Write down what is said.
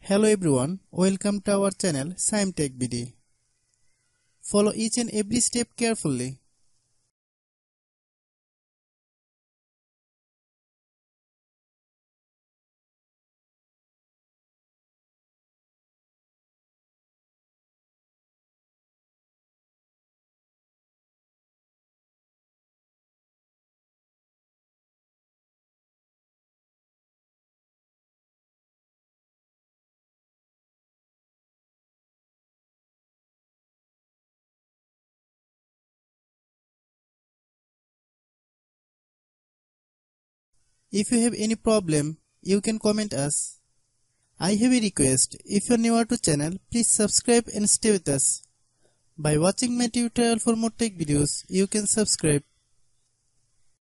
Hello everyone, welcome to our channel Shaem Tech BD. Follow each and every step carefully. If you have any problem, you can comment us. I have a request. If you are new to channel, please subscribe and stay with us. By watching my tutorial for more tech videos, you can subscribe